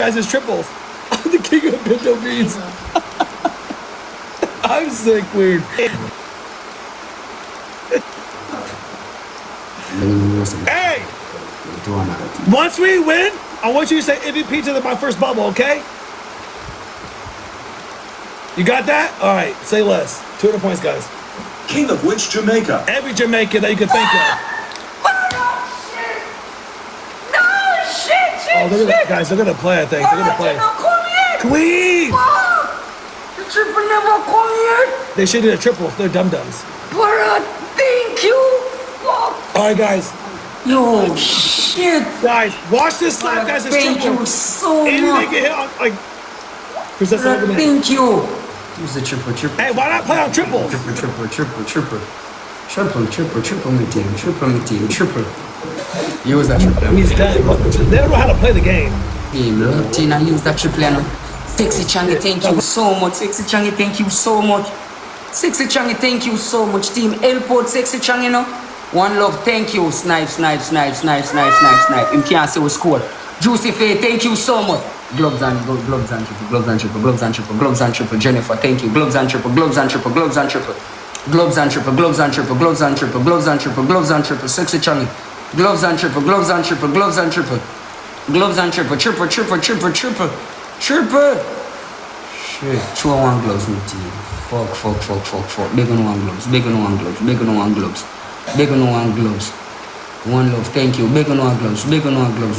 Guys, it's triples. I'm the king of pinto beans. I'm sick, weird. Hey! Once we win, I want you to say MVP to my first bubble, okay? You got that? All right, say less. 200 points, guys. King of which Jamaica? Every Jamaican that you can think of. Oh, look at that, guys. They're gonna play, I think. They're gonna play. Queen! The triple never come yet. They should do a triple. They're dum-dums. Bro, thank you. Fuck. All right, guys. Yo, shit. Guys, watch this slap, guys. It's Thank triple. you so Anything much. get hit on, like... Princess Argument. Thank you. Use the triple. Hey, why not play on triples? Triple, my team. Use that triple. He's dead. They don't know how to play the game. Look, Tina, use that triple, you know. Sexy Changi, thank you so much. Sexy Changi, thank you so much. Sexy Changi, thank you so much. Team Airport, Sexy Changi, you know. One love, thank you. Snipe. You can't say we score. Juicy Faye, thank you so much. Gloves and triple. Jennifer, thank you. Gloves and triple. Sexy Changi. Gloves and triple. Triple. Shit. 2-1 gloves, my team. Fuck. Big on one gloves. One love, thank you. Big on one gloves,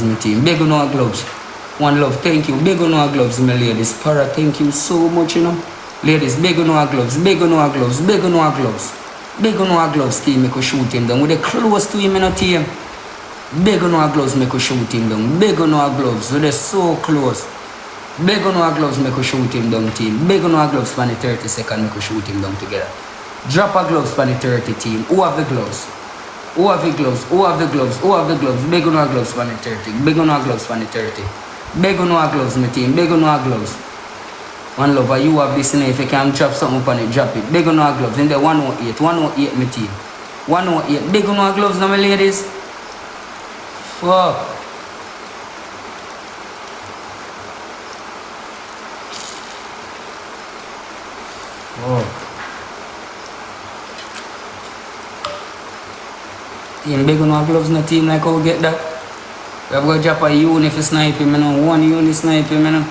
my team. Big on one gloves. One love, thank you. Big on one gloves, my ladies. Para, thank you so much, you know. Ladies, big on one gloves. Big on one gloves, team, make us shoot him down. We're close to him, you know, team. Big on one gloves, make us shoot him down. Big on one gloves, we're so close. Big on one gloves, make us shoot him down, team. Big on one gloves, for the 30 seconds, make us shoot him down together. Drop a gloves for the 30, team. Who have the gloves? Big on one gloves for the 30. Big on one gloves for the 30. Big on one gloves, my team. Big on one gloves. One love, you have this in. If you can drop something upon it, drop it. Big on one gloves. In the 108, my team. 108. Big on one gloves now, my ladies. Fuck. Team big on our gloves, no team like how we get that. We have got to drop a uni for sniping, you know. One uni sniping, you know.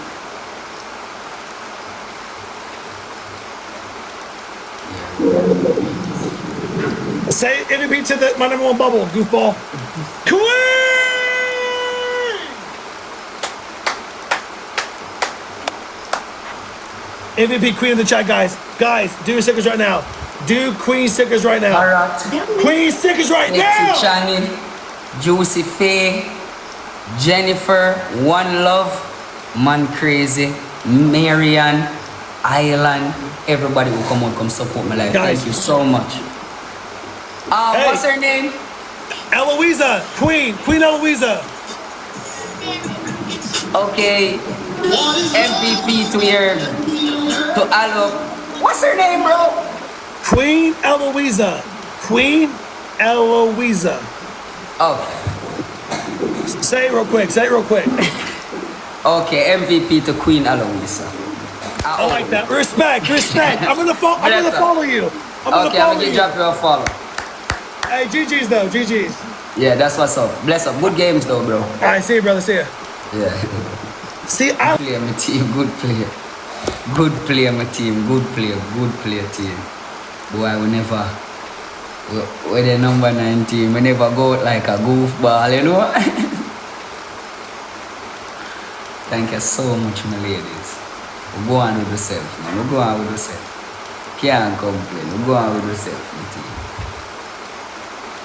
Say MVP to my number one bubble, goofball. Queen! MVP Queen in the chat, guys. Guys, do your stickers right now. Do Queen stickers right now. Alright. Queen stickers right now. Changi, Juicy Faye, Jennifer, One Love, Man Crazy, Marian, Island, everybody who come support my life. Guys. Thank you so much. Hey. What's her name? Eloisa, Queen Eloisa. Okay. MVP to Alo. What's her name, bro? Queen Eloisa. Oh. Say it real quick. Okay, MVP to Queen Aloisa. I like that. Respect. I'm gonna follow you. I'm gonna drop you a follow. Hey, GG's though. GG's. Yeah, that's what's up. Bless up. Good games though, bro. All right, see you, brother. See ya. Yeah. See, I Player, my team. Good player. Good player, my team. Good player, team. Boy, we're the number 9 team. We never go out like a goofball, you know? Thank you so much, my ladies. We go on with yourself, man. Can't complain. We go on with yourself, my team.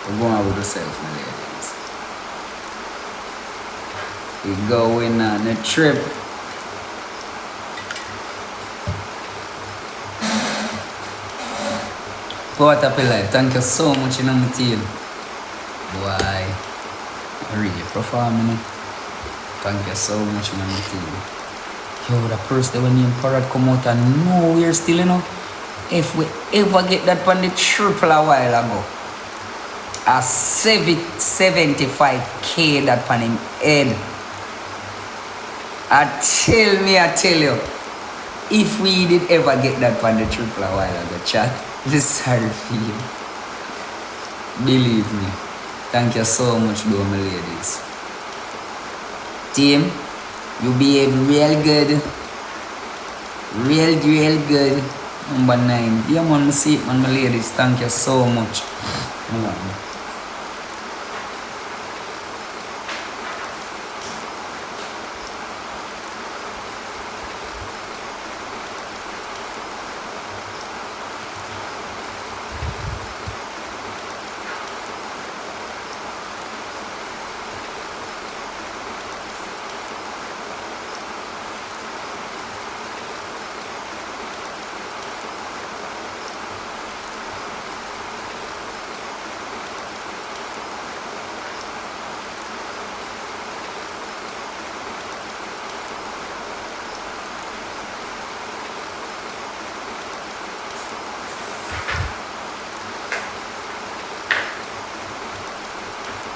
We go on with yourself, my ladies. We going on a trip. What up, life? Thank you so much, you know, my team. Boy, really performing. Thank you so much, man, my team. Yo, the first day when you Parrot come out and nowhere still, you know. If we ever get that on the triple a while ago, a 75K that on him head. I tell you, if we did ever get that on the triple a while ago, chat, this sorry for you. Believe me. Thank you so much, though, my ladies. Team, you behave real good. Real good. Number 9. Yeah, man, see it, man, my ladies. Thank you so much.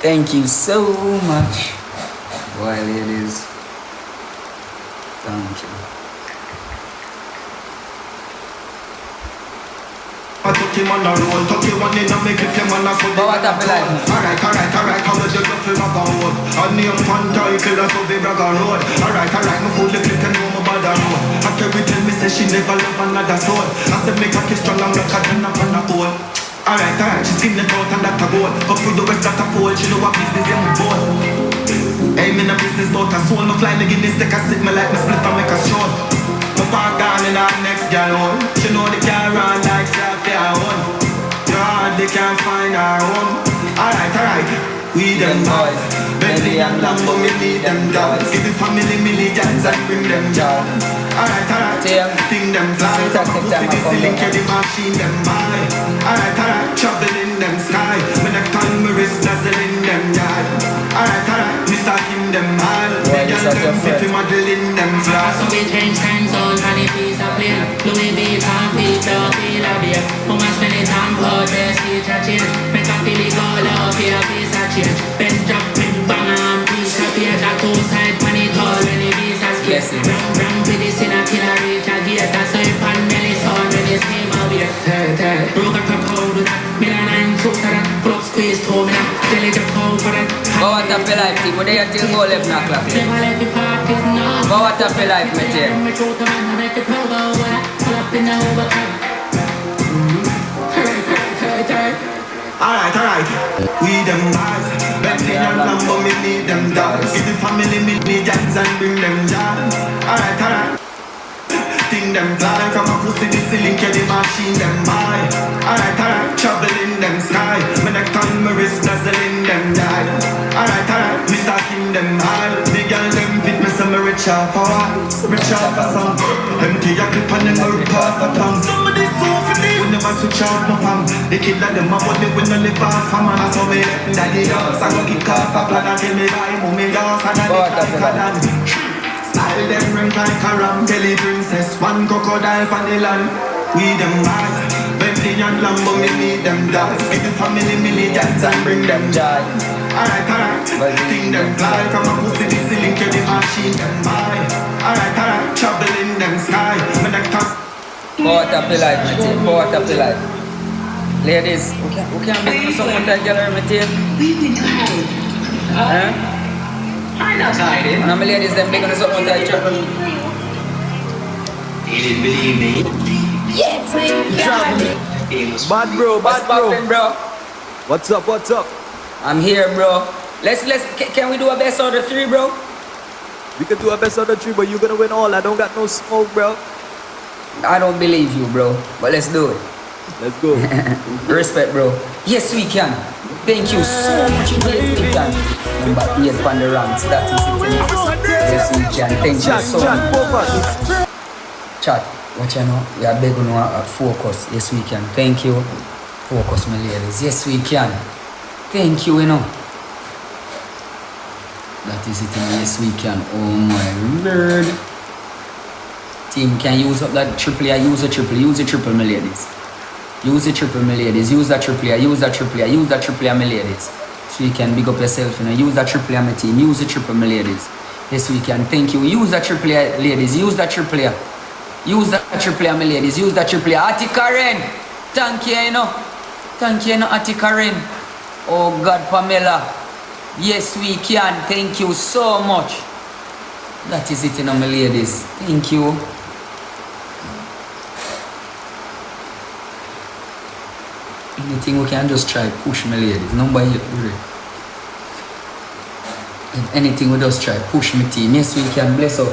Thank you so much. Boy, ladies. Thank you. I took him on the road, took him on in and make him on a foot. What up, like? Alright, how much you got for my road? I name one title, so they brag on road. Alright, my fool, the click and know my bad road. After we tell me, say she never love another soul. I said, make a kiss strong, I'm like a ten up on the hole. Alright, she's in the thought and that a goal. Up to the west, that a fold, she know what business in my boat. Hey, me no business, not a soul. No fly, the Guinness, take a sit, me like me split and make a show. My park down in our next gal hole. She know the car run like self-care home. You hardly can find our home. Alright, we them boys. Bentley and Lambo, me need them dogs. Give the family millions and bring them joy. Alright, thing them fly. From a pussy, this link, yeah, the machine them buy. Alright, travel in them sky. When I turn my wrist, dazzling them yard. Alright, me start in them hall. Me girl them fit, me model in them flash. So we change time zone, and it is a plane. Louis V, palm feet, dog, feel a beer. Woman spending time for best teacher change. Make a feel it all up here, piece of change. Bend drop, big bang, and piece of page. A two-side money tall, when it is a skate. Ram to this in a killer reach a gate. That's how you pan Melly son when you steam a beer. Broke a cup out with that. Milan and shoot to that. Club squeeze, toe me that. Jelly the cow for that. Go what up your life, team. What do you till go 11 o'clock? Never let the parties know. Go what up your life, my team. Me throw the man and make it proud of what I pull up in the overcome. Alright, we them guys. Bentley and Lambo, me need them dogs. Give the family millions and bring them joy. Alright, thing them fly. From a pussy, this link, yeah, the machine them buy. Alright, travel in them sky. When I turn my wrist, dazzling them die. Alright, me start in them hall. The girl them fit me, so me rich off a what? Rich off a song. Empty a clip and then I rip off a tongue. Somebody so for this. When them a switch out no fam. The kid like them a body when no live off a man. I saw me left daddy house. I go kick off a plan and tell me buy mommy house and I live like a land. Style them rank like a ram. Telly princess, one crocodile for the land. We them guys. Bentley and Lambo, me need them dogs. Give the family millions and bring them joy. Alright, thing them fly. From a pussy, this link, yeah, the machine them buy. Alright, travel in them sky. When I talk. Go what up your life, my team. Go what up your life. Ladies, who can make me someone that gallery, my team? I'm not tired. And my ladies, them big on someone that trouble. You didn't believe me? Yes, we got it. Bad bro. Bro. What's up? I'm here, bro. Can we do a best out of 3, bro? We can do a best out of 3, but you're gonna win all. I don't got no smoke, bro. I don't believe you, bro. But let's do it. Let's go. Respect, bro. Yes, we can. Thank you so much. Yes, we can. Number 8 on the ranks. That is it. Yes, we can. Thank you so much. Chat. Watch you know. We are begging to focus. Yes, we can. Thank you. Focus, my ladies. Yes, we can. Thank you, you know. That is it. Yes, we can. Oh my word. Team, can use up that triple A. Use the triple, my ladies. Use the triple, my ladies. Use that triple A. Use that triple A, my ladies. So you can big up yourself, you know. Use that triple A, my team. Use the triple, my ladies. Yes, we can. Thank you. Use that triple A, ladies. Use that triple A. Use that triple A, my ladies. Use that triple A. Ati Karen. Thank you, you know. Thank you, you know, Ati Karen. Oh, God, Pamela. Yes, we can. Thank you so much. That is it, you know, my ladies. Thank you. Anything we can just try push, my ladies. Number 8, really. If anything we just try push my team. Yes, we can. Bless up.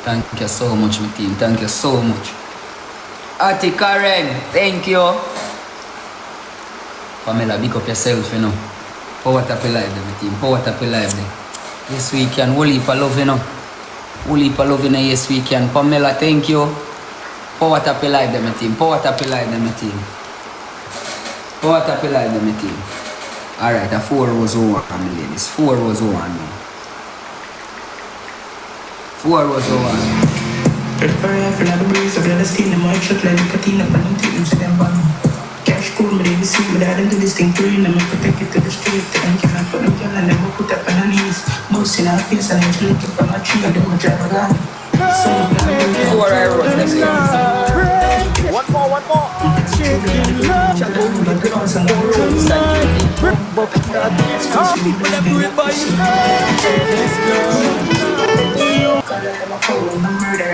Thank you so much, my team. Thank you so much. Ati Karen, thank you. Pamela, big up yourself, you know. Power tap live there, my team. Power tap live there. Yes, we can. Whole heap of love, you know. Whole heap of love, you know. Yes, we can. Pamela, thank you. Power tap live there, my team. Power tap live there, my team. Power tap live there, my team. Alright, a 4 rows over, my ladies. 4 rows over now. 4 rows over. Prepare for the breeze of the steam, the mic shot like a teen up and things them bun. Cash cool, but they see what I didn't do this thing to you, and I take it to the street. And you can put them down and never put up on her knees. Most in our face, and I'm looking for my tree, I don't want to drive a gun. So, 4 rows, them ladies. One more.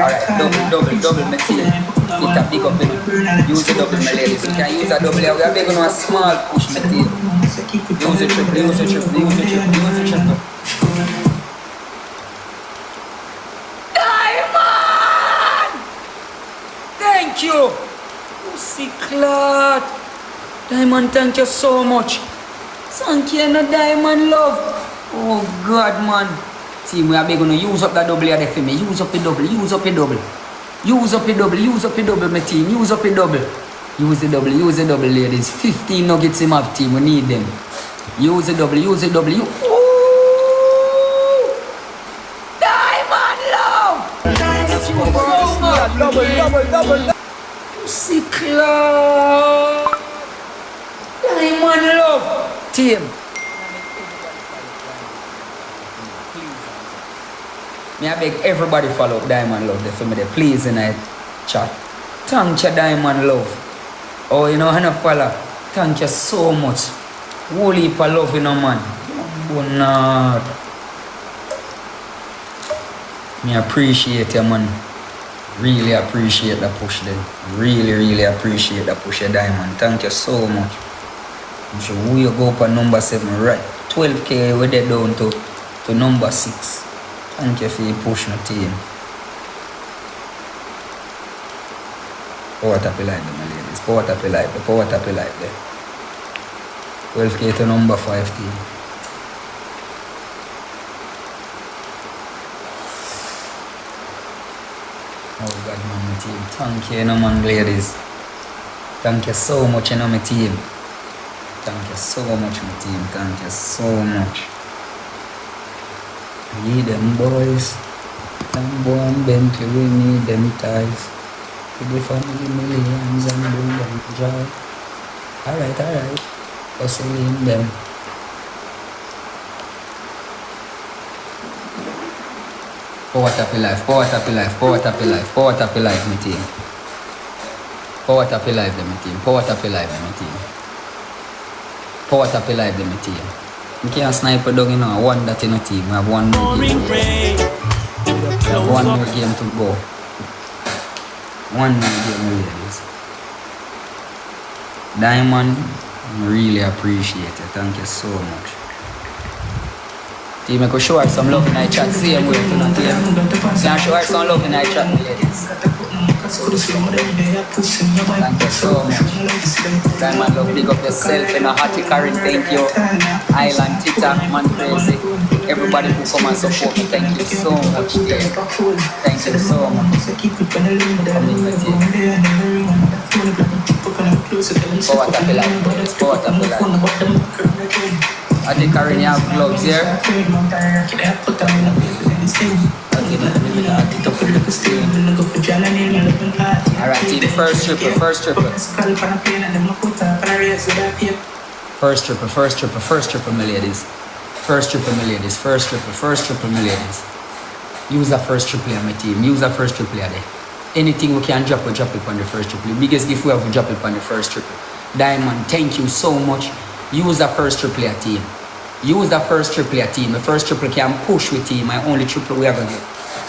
Alright, double, my team. Hit a big up, you know. Use the double, my ladies. You can use a double. We are big on a small push, my team. Use the triple. Diamond! Thank you! Pussy clot! Diamond, thank you so much. Thank you, no Diamond love. Oh God, man. Team, we are gonna use up that double here for me. Use up the double. Use up the double, my team. Use up the double. Use the double, ladies. 15 nuggets in my team. We need them. Use the double. Ooh! Diamond love! Thank you so much. Double. Pussy club. Diamond love. Team. Me I beg everybody follow up Diamond Love there for me there, please in the chat. Thank you, Diamond Love. Oh, you know, I know follow. Thank you so much. Whole heap of love, you know, man. Oh, no. Me appreciate you, man. Really appreciate the push there. Really appreciate the push, Diamond. Thank you so much. So we go up on number 7, right? 12K, we're there down to number 6. Thank you for your push, my team. Power tap live there, my ladies. Power tap live there. 12K to number 5 team. Oh God, man, my team. Thank you, you know, man, ladies. Thank you so much, you know, my team. Thank you so much, my team. Thank you so much. We need them boys. Lambo and Bentley, we need them ties. To the family millions and bring them joy. Alright. Hustling them. Power tap life, my team. Power tap live, my team. You can't snipe a dog, you know, one that in a team. We have one more game. We have one more game to go. One more game, ladies. Diamond, I really appreciate it. Thank you so much. Team, I could show her some love in our chat. Same way to not team. Can show her some love in our chat, ladies. Thank you so much. Diamond love, big up yourself in a hearty Karen, thank you. Island, Tita, man crazy. Everybody who come and support me, thank you so much. Dear. Thank you so much. Power tap live. I think Karen, you have gloves here. Alright, team, first triple. First triple, my ladies. First triple, my ladies. First triple, my ladies. Use that first triple on my team. Use that first triple there. Anything we can drop, we drop it on the first triple. The biggest gift we have, we drop it on the first triple. Diamond, thank you so much. Use that first triple team. Use that first triple team. The first triple can push with team. My only triple we ever get.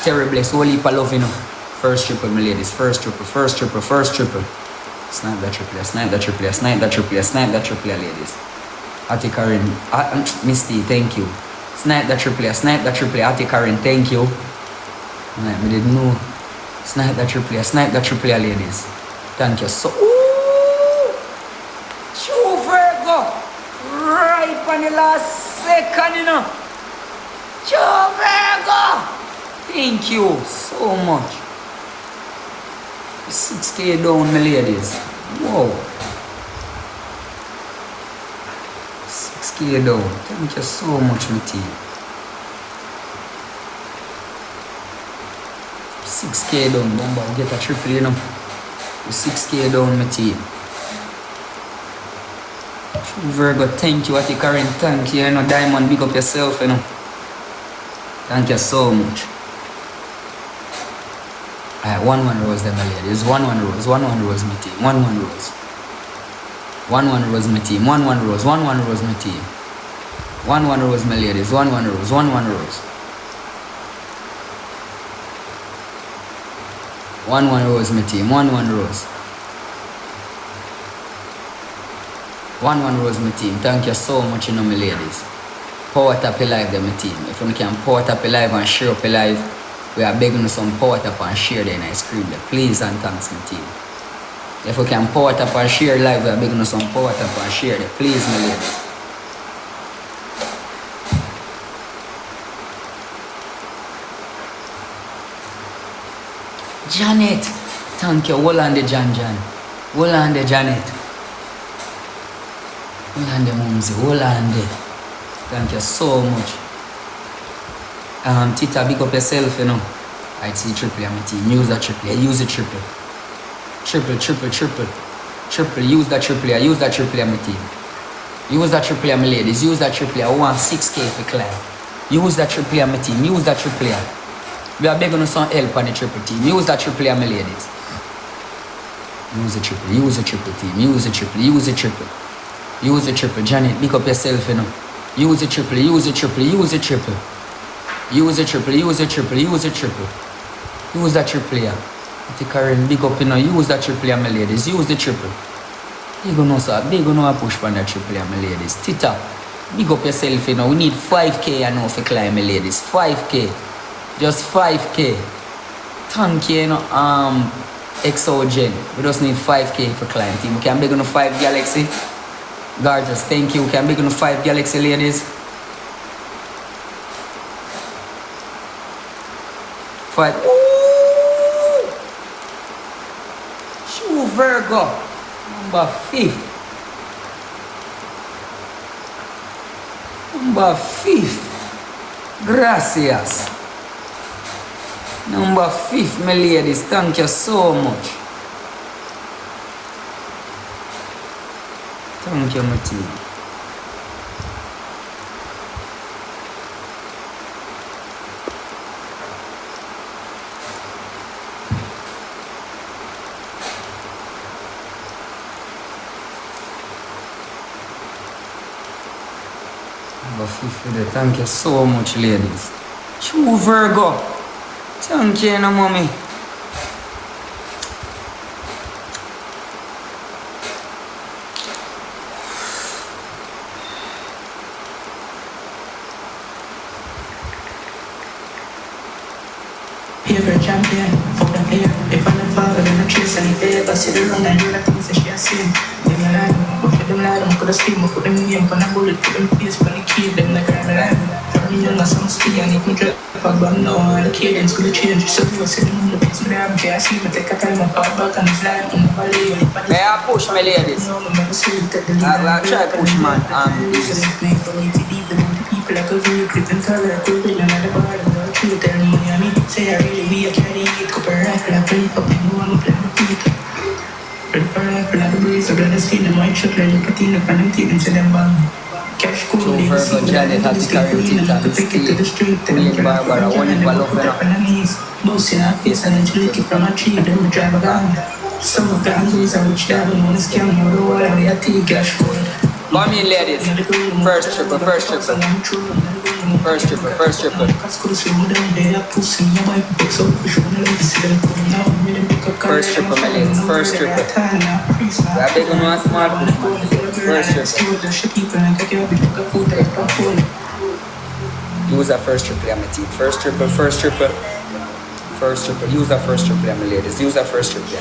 Terrible. So heap of love, you know. First triple, my ladies. First triple. Snipe that triple, snipe that triple, snipe that triple, snipe that triple, ladies. Ati Karen, Misty, thank you. Snipe that triple, Ati Karen, thank you. I didn't know. Snipe that triple, ladies. Thank you so. Ooh! True Virgo! Right on the last second, you know. True Virgo! Thank you so much. 6K down, my ladies. Whoa. 6K down. Thank you so much, my team. 6K down, Bomba. We'll get a triple, you know. 6K down, my team. Virgo, thank you. Ati Karen, thank you. You know, Diamond, big up yourself, you know. Thank you so much. Alright, 1 rose then, my ladies. 1 rose, my team. 1 rose. 1 rose, my team. 1 rose, my team. 1 rose, my ladies. 1 rose. 1 rose, my team. 1 rose. 1 rose, my team. Thank you so much, you know, my ladies. Power tap your live there, my team. If you can power tap your live and share up your live, we are begging you some power tap and share there and I scream there. Please and thanks, my team. If you can power tap and share live, we are begging you some power tap and share there. Please, my ladies. Janet, thank you. Hold on the Jan. Hold on the Janet. Hold on the Mumsy. Hold on the. Thank you so much. Tita, big up yourself, you know. I see triple on my team. Use that triple. Use the triple. Triple. Use that triple. Use that triple on my team. Use that triple on my ladies. Use that triple. I want 6K for climb. Use that triple on my team. Use that triple. We are begging some help on the triple team. Use that triple on my ladies. Use the triple. Use the triple team. Use the triple. Use the triple. Use the triple. Janet, big up yourself, you know. Use the triple. Use the triple. Use the triple. Use the triple, use the triple, use the triple. Use that triple here. Ati Karen, big up, you know. Use that triple here, my ladies. Use the triple. They gonna sir. They gonna push for that triple here, my ladies. Tita, big up yourself, you know. We need 5K, I know, for climb, my ladies. 5K. Just 5K. Thank you, you know, XOGen. We just need 5K for climb, team. We can big on the 5 Galaxy. Gorgeous, thank you. We can big on the 5 Galaxy, ladies. 5. Ooh! True Virgo. Number 5th. Number 5th. Gracias. Number 5th, my ladies. Thank you so much. Thank you, my team. Thank you so much, ladies. True Virgo. Thank you, no mommy. Favorite champion, fuck them here. If I'm the father, then I chase any day. But see the run, I do the things that she has seen. They me alive, but for them live, I'm gonna steam. I put them in, put them bullet, put them face, put them key, them like I'm alive. For me, young, some stay, and if me drop, but no, the cadence gonna change. So you see them on the piece, me I'm I see me take a time, I fall back on his line, on the valley. May I push my ladies? I'll try push, man. People like a real clip and color, cool with another bar, and true tell me, I mean, say I really be a carry it, copper rifle, I play up and no one play my feet. Red for rifle, I breeze, I got a skin, I might shut like a teen, up and I'm taking to them bang. Joe Virgo, Janet, Hattie Karen, Tita, Steve, Queen Barbara, one in Balofena. Bossy in her face and then she lick it from a tree, then we drive a gun. Some of them lose and which devil wanna scam you, the whole of your tea cash code. Come in, ladies. First triple, first triple. First triple, first triple. First triple, my ladies, first triple. We are big on one small push, man. First triple. Use a first triple, I'm a team. First triple, first triple. First triple, use a first triple, my ladies. Use a first triple.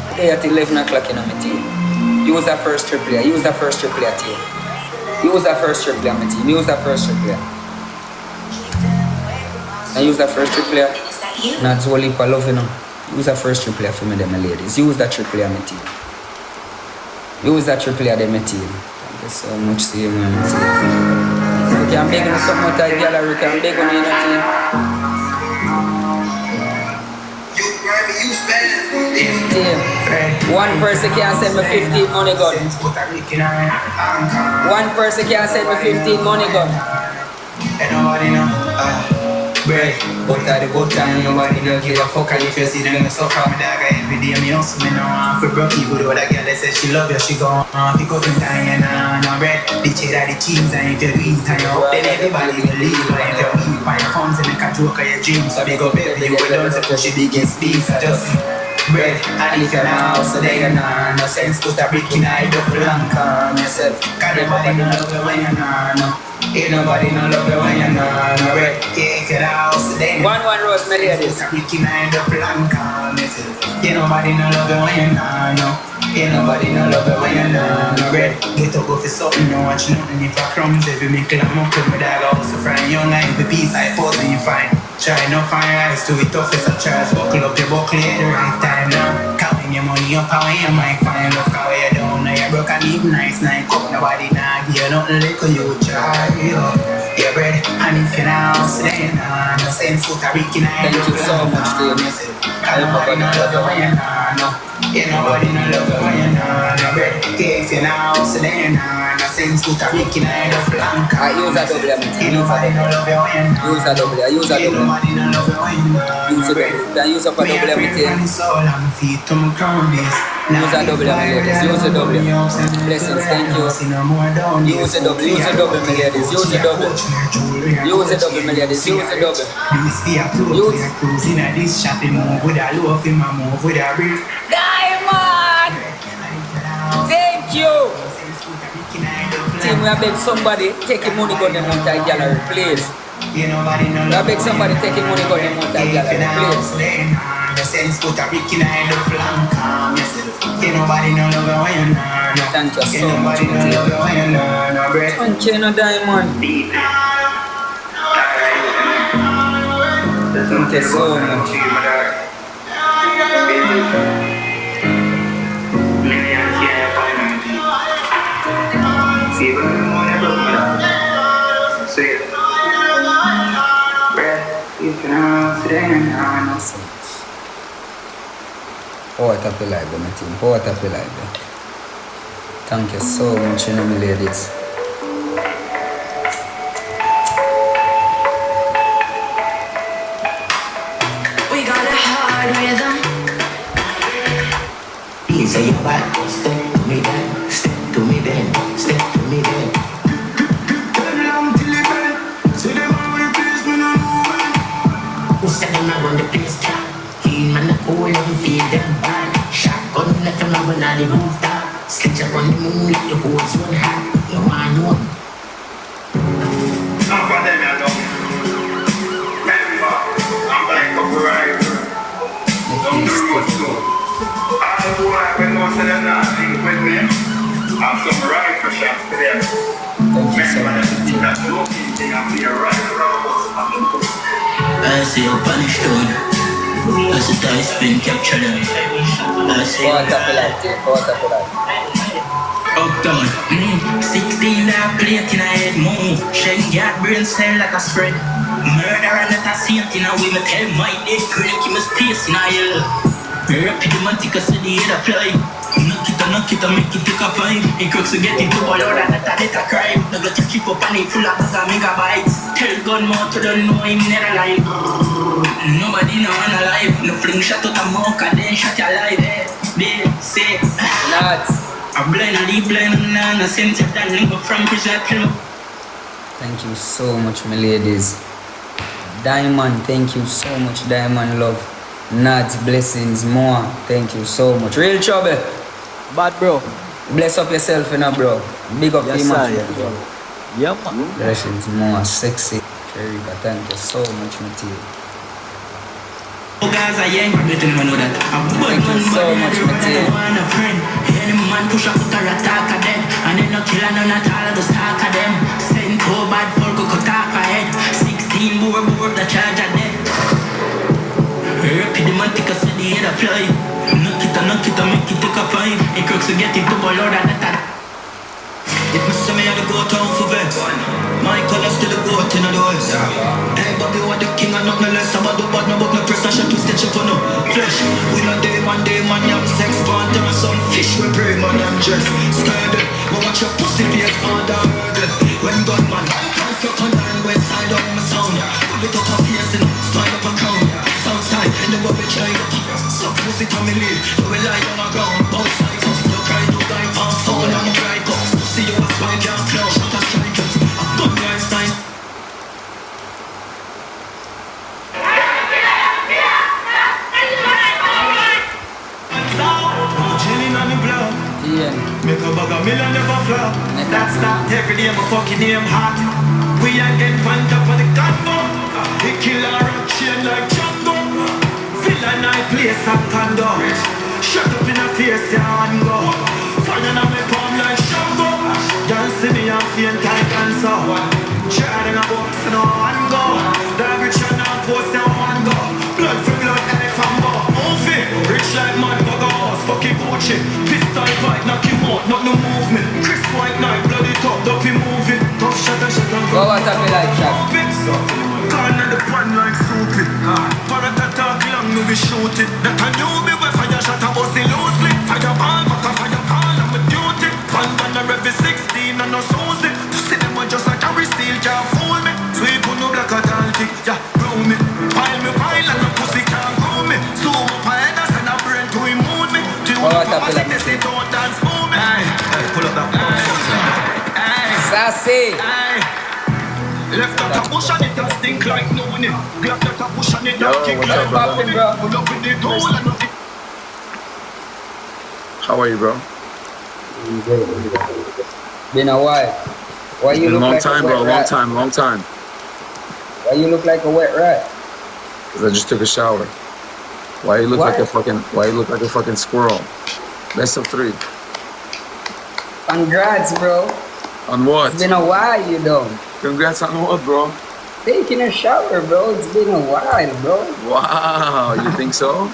Today at 11 o'clock in my team. Use a first triple, use a first triple, team. Use a first triple, my team. Use a first triple. And use a first triple. Not only for love, you know. Use a first triple for me, my ladies. Use that triple, my team. Use that triple, my team. Thank you so much, see you, man. Okay, I'm begging you something to gallery. I'm begging you, team. One person can send me 15 money gun. One person can send me 15 money gun. Break, but at the good time, nobody don't give a fuck. And if you see them suffer, me dog, every day me hustle, me know I'm for broke. Even though that girl that said she love you, she gone pick up in time and no bread. The cheddar, the cheese, and if you do it and you up, then everybody will leave. And if you eat by your funds and make a joke of your dreams, so big up baby, you will done to push the biggest piece. So just bread, and if you're now, so there you know, no sense put a brick in a double and calm yourself. Cause nobody don't love you when you're not. Ain't nobody no love you when you're not red. Take it out, so then one rose, my ladies. Ain't nobody no love you when you're not, no. Ain't nobody no love you when you're not red. Get up go for something, no watch nothing. If I crumbs, if you make a up, put my dog also frying young and every piece I pose and you find. Try no fire eyes to it tough as a chance. Buckle up your buckle at the right time now. Counting your money up, how you might find love, how you down. Now you broke and even nice night cup. Nobody nah give you nothing little you try. Your bread, and if you're now, so then no sense put a brick in a thank you so much, dear. Nobody no love you when you're not, no. Ain't nobody no love you when you're not, no bread. If you're now, so then no sense put a brick in a flank. I use a double, ain't nobody no love you when you're not. Use a double, use a double. Nobody no love you when you're not. Use a double, then use up a double everything. Use a double, my ladies. Use a double. Blessings, thank you. Use a double, my ladies. Use a double. Use a double, my ladies. Use a double. Diamond! Thank you! Team, we have beg somebody taking money gun them out of gallery, please. We have beg somebody taking money gun them out of gallery, please. Thank you so much. Thank you, no Diamond. Thank you so much. Power tap your life, my team. Power tap your life. Thank you so much, you know, my ladies. We got a hard rhythm. Say you back, step to me then, step to me then, step to me then. Turn around till it bend. Say them all replace me no move. Who said them around the place down? Feel man a cool and feel them bad. Shotgun left them over on the rooftop. Switch up on the moon like the whole zone hot. You want know? Some of them I don't. Remember, I'm like a rider. Don't do road too. I don't know why when most of them not think with me. I'm some rifle shots to them. Remember that looking thing I'm be a rider. I see you punished on. As the dice spin capture them. I say Uptown, 16 that plate in a head move. Shen got brain cell like a spread. Murder and not a saint in a way. Me tell my dead break him a space in a yellow. Rapid man take a city head apply. Knock it knock it and make it take a vibe. In crooks to get it to all out and that a crime. No go to keep up on it full of bag of megabytes. Tell gun mouth to don't know him never alive. Nobody know one alive. No fling shot out a mouth and then shot you alive. They say Lads. I'm blind and he blind and no sense of that nigga from prison kill. Thank you so much, my ladies. Diamond, thank you so much, Diamond love. Nads, blessings, more. Thank you so much. Real trouble. Bad, bro. Bless up yourself, you know, bro. Big up Yes, you, man. sir. Yeah, man. Blessings, more. Sexy. Erika, thank you so much, my team. Guys are young, I better know that. I'm Thank you so much, my team. a friend. Any man push up to attack of them. And then no kill and none at all, just talk of them. Send to bad folk who cut off a head. 16 more the charge of them. Rapid the man take a city head a fly. Knock it and make it take a five. It crooks to get it to ball out and that. If me say me had to go town for vex, my color still a goat in the west. Hey, Bobby, what the king and nothing less. I'm a do bad, no but no press and shot to stitch up on no flesh. We no day, man, yam sex, pant and some fish. We pray, man, and dress. Scared, but watch your pussy face, harder, murder. When gunman, can't fuck on the west side of my sound. Pull it up a face and slide up a crown. Southside, in the bubble child. Suck pussy family, we lie on the ground. Both sides, no cry, no guy, pass phone, I'm right up. See you as my can't flow, shut a strikers. I'm done my style. Chilling on the block. Yeah. Make a bag of million never flop. That's not every day, my fucking name hot. We ain't get one top of the combo. The killer rock chain like Django. Villa night place at condo. Shut up in the face, yeah, and go. Fire on my palm like Shambo. Y'all see me and faint like cancer. Trying a box, no one go. That rich and now post, no one go. Blood for blood, elephant bar. Move it. Rich like mad bugger house, fucking Gucci. Pistol fight, knock him out, not no movement. Chris White night, bloody top, dumpy moving. Tough shot and Go out of me like shot. Corner the pan like stupid. Parata talk long, no be shoot it. That a new me where fire shot a bust it loosely. Fire ball, but a fire call, I'm a duty. Pan down a rev 16 and no Susie. To see them one just a carry steel, can't fool me. Sweep on no black Atlantic, yeah, blow me. Pile and no pussy can't grow me. Zoom up my head and a brain to immune me. Do you want to pass it, they say don't dance for me. Hey, pull up that Sassy. Left out a push and it just stink like no one. Grab that a push and it just kick like poppin', bro? pull up with the tool and nothing. How are you, bro? Been a while. Why you Been a look long like time, a wet bro. rat? Long time. Why you look like a wet rat? Cause I just took a shower. Why you look What? like a fucking squirrel? Best of 3. Congrats, bro. On what? It's been a while, you know. Congrats on what, bro? Taking a shower, bro. It's been a while, bro. Wow, you think so?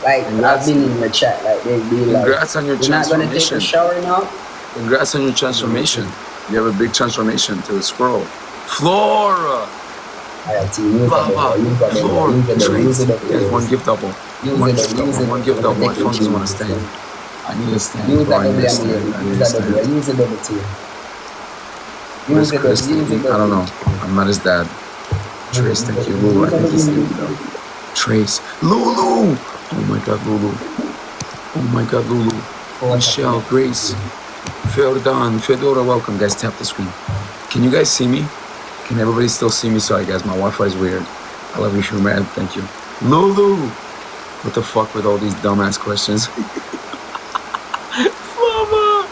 Like, Congrats. I've been in the chat, like, they be like, Congrats on your you're not gonna take a transformation. shower now? Congrats on your transformation. You have a big transformation to a squirrel. Flora! Alright, team, use Baba, Flora, use it. There's one gift double. One gift double. My phone doesn't want to stand. I need to stand. Use Bro, I need to that stand. I need to use stand. it double team. Where's Use Chris? it I don't know. I'm not his dad. Trace, thank you. Lulu, I think he's name though. Trace. Lulu! Oh my god, Lulu. Oh my god, Lulu. Michelle, Grace. Fedora, welcome. Guys, tap the screen. Can you guys see me? Can everybody still see me? Sorry guys, my Wi-Fi is weird. I love you, Shumad. Thank you. Lulu! What the fuck with all these dumbass questions? Mama!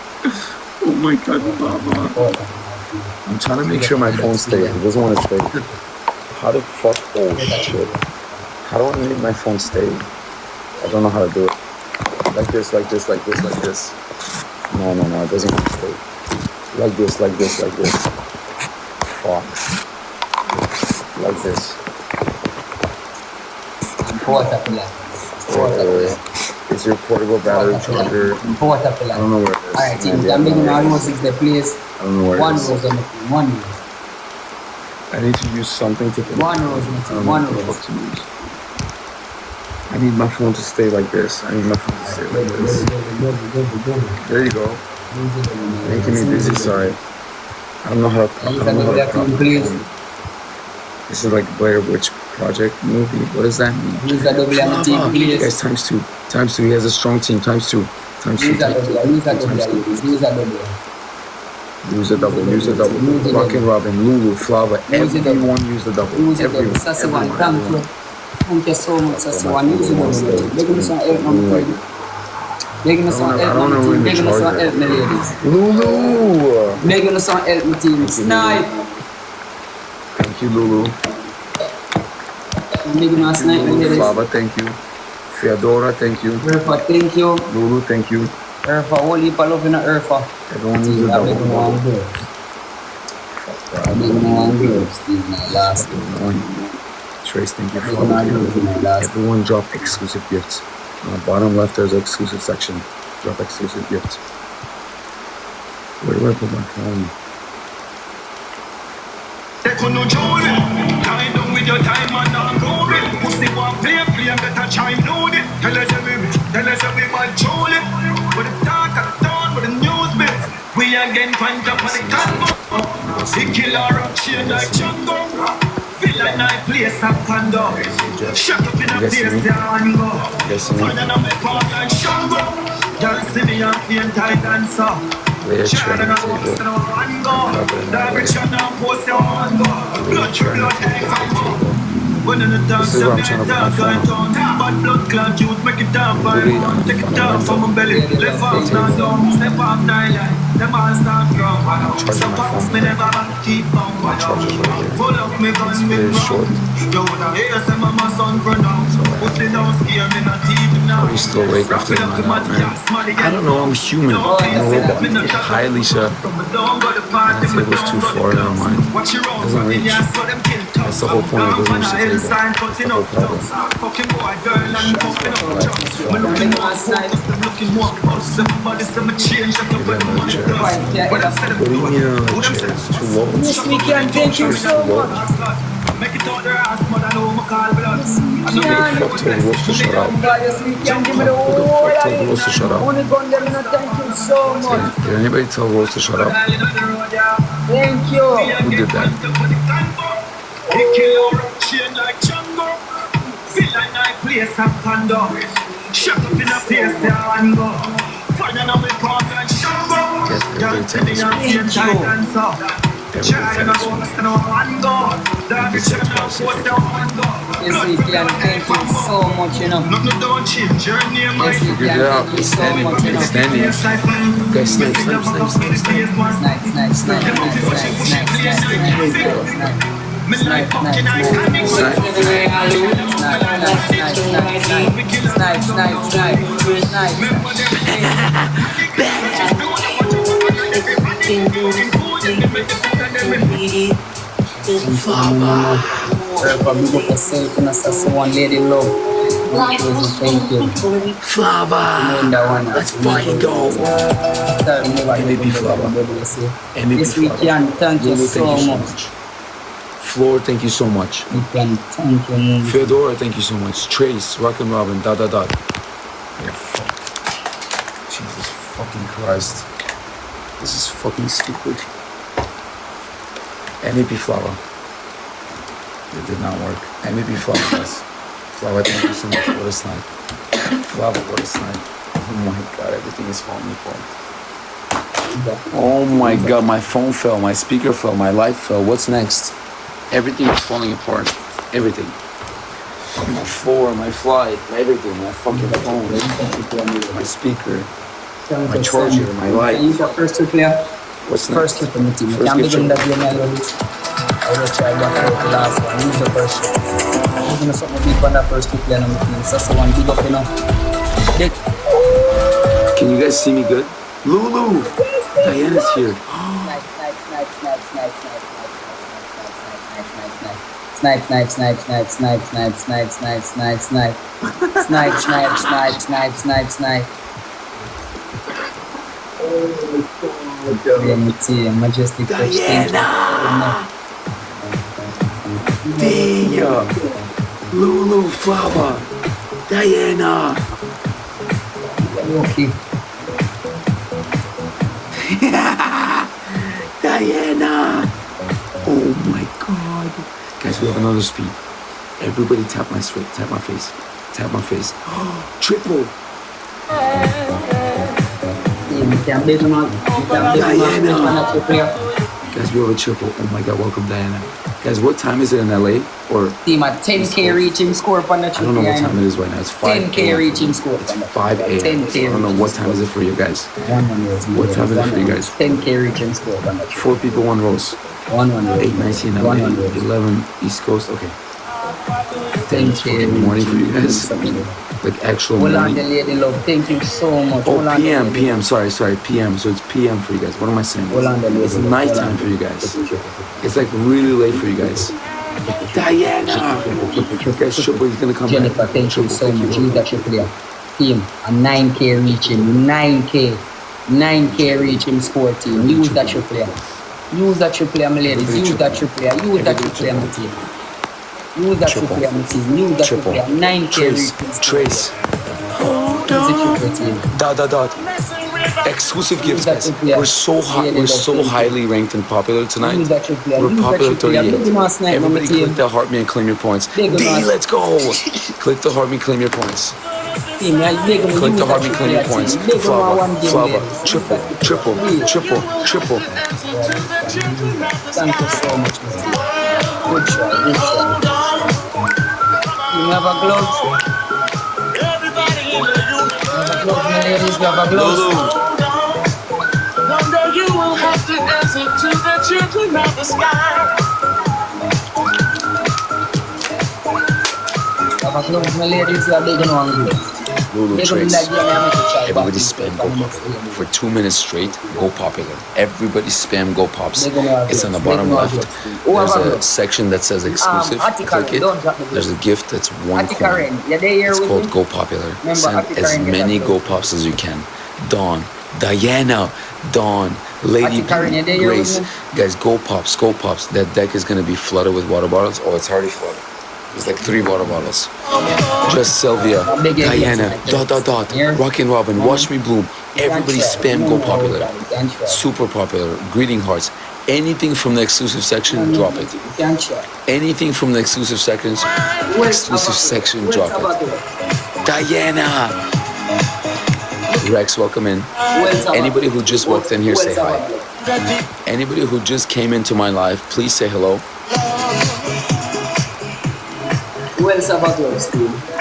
Oh my god, Mama. I'm trying to make sure my phone stays. It doesn't want to stay. How the fuck? Oh shit. How do I make my phone stay? I don't know how to do it. Like this, like this, like this, like this. No, it doesn't want to stay. Like this, like this, like this. Fuck. Like this. Is your portable battery charger? I don't know where it is. Alright, team, I'm making all roses the place. I don't know where One it is. rose on the team, one rose. I need to use something to. One rose on the team, one what the rose. fuck to use. I need my phone to stay like this. I need my phone to stay like this. There you go. Making me busy, sorry. I don't know how to prop my phone. This is like Blair Witch Project movie. What does that mean? Guys, times two. Times two. He has a strong team. Times two. Times two. Use a double. Use a double. Rock and Robin, Lulu, Flava, everyone use the double. Everyone. Thank you so much, Sassuan. Use the double. They're going to help me. They're going to help me, ladies. Lulu! They're going to help me, team. Snipe! Thank you, Lulu. Flava, thank you. Feodora, thank you. Urfa, thank you. Lulu, thank you. Urfa, all you love in Urfa. Everyone use the double. Last one. Trace, thank you. Everyone drop exclusive gifts. On the bottom left, there's an exclusive section. Drop exclusive gifts. Where do I put my phone? With your time and not grow it. Pussy one play, better chime load it. Tell us we might troll it. With the talk and the tone, with the news bits. We again find up on the combo. The killer rock chain like Django. Feel like night place up and down. Shut up in a place there and go. Find another part like Shango. Y'all see me on the entire dancer. Shine and I walk to the one go. That bitch on the post your one go. Blood, egg and go. When in the dark, This is where I'm trying to put my phone. bad blood clot, youth make it down. Take it down from my belly. Left off now down. Step off nine. Them all start from. Charging my phone. Me never keep on. Charger's right here. Pull up me gun, me Very short. Yo, the ears and my son pronounce. Put it down, scare me not even now. Are you still awake after the night out, man? I don't know, I'm human. I'm a robot. Hi, Alicia. That table's too far, never mind. It doesn't reach. That's the whole point, it doesn't reach the table. That's the whole problem. What do you mean another chair? It's too low. Yes, we can. Thank you so much. Make it all the ass, mother, no, my call blood. Yes, we can. Fuck told Rose to shut up. Yes, we can. Give me the Who the whole fuck told Rose to shut up? Only gun them, and thank you so much. Did anybody tell Rose to shut up? Thank you. Who did that? Shut up in a place there and go. Find another part and Shango. Everybody tell me Yes, we can. Thank you so much, you know. Nothing don't change your name. Yes, we Figured can. it out. Thank you It's so standing. much, you know. It's standing. Guys, snipe. One lady love. Thank you. Flava! Let's fucking go! MVP Flava. MVP Yes, we Flava. can. Thank you Lulu, so much. Floor, thank you so much. We can. Thank you. Feodora, thank you so much. Trace, Rock and Robin, Yeah, fuck. Jesus fucking Christ. This is fucking stupid. MVP Flava. It did not work. MVP Flava, guys. Flava, thank you so much. What a snipe. Flava, what a snipe. Oh my god, everything is falling apart. Oh my god, my phone fell, my speaker fell, my light fell. What's next? Everything is falling apart. Everything. My floor, my flight, everything. My fucking phone, my speaker, my charger, my light. Use the first player. What's First next? clip in the team. You First can gift begin shop. that game a little bit. I will try back for the last one. Use the first. You're going to something big on that first clip player. That's the one big up, you know. Can you guys see me good? Lulu! Diana's here. Snipe. Majestic Diana! Damn! Lulu, Flava! Diana. Okay. Diana. Oh my God. Guys, we have another speed. Everybody tap my straight, tap my face. Tap my face. Triple. Guys, we have a triple. Oh my God, welcome Diana. Guys, what time is it in LA? Or team at 10K reaching score upon the I don't know what time it is right now. It's 5 10K reaching score. It's 5 a.m. I don't know what time is it for you guys. What time is it for you guys? 10K reaching score upon the 4 people, 1 rose. 8, 19, 11 East Coast. Okay. 10K in the morning for you guys. Like actual morning. Hold on, the lady love. Thank you so much. Oh, PM. Sorry, PM. So it's PM for you guys. What am I saying? It's nighttime for you guys. It's like really late for you guys. Diana! Guys, Triple is gonna come Jennifer, back. thank you so much. Use that Triple there. Team, a 9K reaching. 9K reaching score team. Use that Triple there. Use that Triple there, my ladies. Use that Triple there. Use that Triple there, my team. Use that Triple there, my team. Use that Triple there. 9K reaching. Trace. Dot. Exclusive gifts, guys. We're so hot. We're so highly ranked and popular tonight. We're popular 38. Everybody click the heart me and claim your points. D, let's go. Click the heart me, claim your points. Click the heart me, claim your points. Flava. Triple. Thank you so much, Mr. Good try. You have a gloves? My ladies, love a gloves. One day you will have to answer to the children of the sky. Love a gloves, my ladies, you are big and one gloves. Lulu Trace. Everybody spam Go Popular. For 2 minutes straight, Go Popular. Everybody spam Go Pops. It's on the bottom left. There's a section that says exclusive. Click it. There's a gift that's 1 coin. It's called Go Popular. Send as many Go Pops as you can. Dawn, Diana, Lady Grace. Guys, Go Pops. That deck is going to be flooded with water bottles. Oh, it's already flooded. There's like 3 water bottles. Just Sylvia, Diana, ... Rockin' Robin, Watch Me Bloom. Everybody spam Go Popular. Super popular. Greeting hearts. Anything from the exclusive section, drop it. Anything from the exclusive section, drop it. Diana! Rex, welcome in. Anybody who just walked in here, say hi. Anybody who just came into my live, please say hello.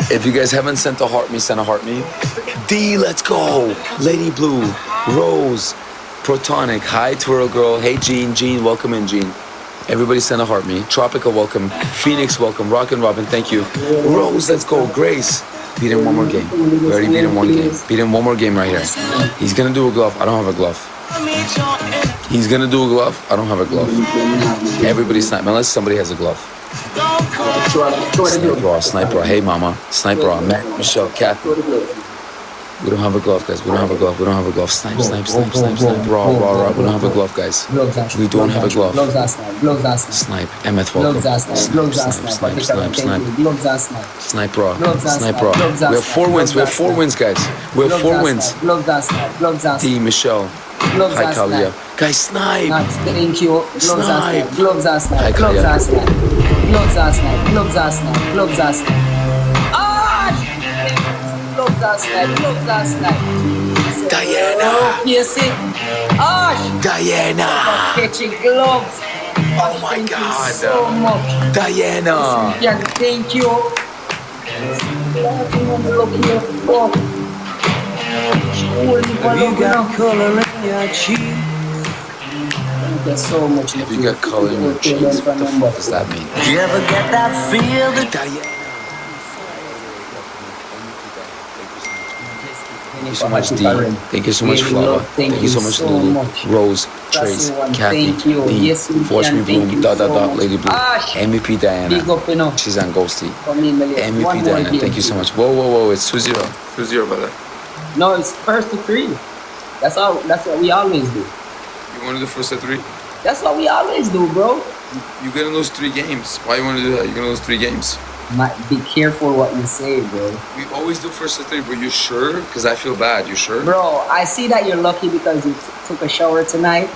If you guys haven't sent a heart me, send a heart me. D, let's go. Lady Blue, Rose, Protonic, hi Twirl Girl, hey Jean, welcome in Jean. Everybody send a heart me. Tropical, welcome. Phoenix, welcome. Rockin' Robin, thank you. Rose, let's go. Grace, beat him one more game. We already beat him 1 game. Beat him 1 more game right here. He's gonna do a glove. I don't have a glove. He's gonna do a glove. I don't have a glove. Everybody snipe unless somebody has a glove. Sniper, hey mama, Sniper, Matt, Michelle, Kat. We don't have a glove, guys. We don't have a glove. Snipe. Raw. We don't have a glove, guys. We don't have a glove. Snipe. Emmett, welcome. Snipe raw. We have 4 wins. guys. We have 4 wins. D, Michelle. Hi, Kalia. Guys, snipe. Thank you. Snipe. Gloves are snipe. Diana. Yes, it. Diana. Catching gloves. Oh my God. So much. Diana. Yeah, thank you. Look here, fuck. You got color in your cheeks. There's so much. If you got color in your cheeks, what the fuck does that mean? Did you ever get that feel that Diana. Thank you so much, D. Thank you so much, Flava. Thank you so much, Lulu, Rose, Trace, Kathy, D, Watch Me Bloom, ... Lady Blue, MVP Diana. She's on Ghosty. MVP Diana. Thank you so much. Whoa. It's 2-0. 2-0, brother. No, it's first to 3. That's what we always do. You want to do first to 3? That's what we always do, bro. You're gonna lose 3 games. Why you want to do that? You're gonna lose 3 games. Be careful what you say, bro. We always do first to three, but you sure? Because I feel bad. You sure? Bro, I see that you're lucky because you took a shower tonight.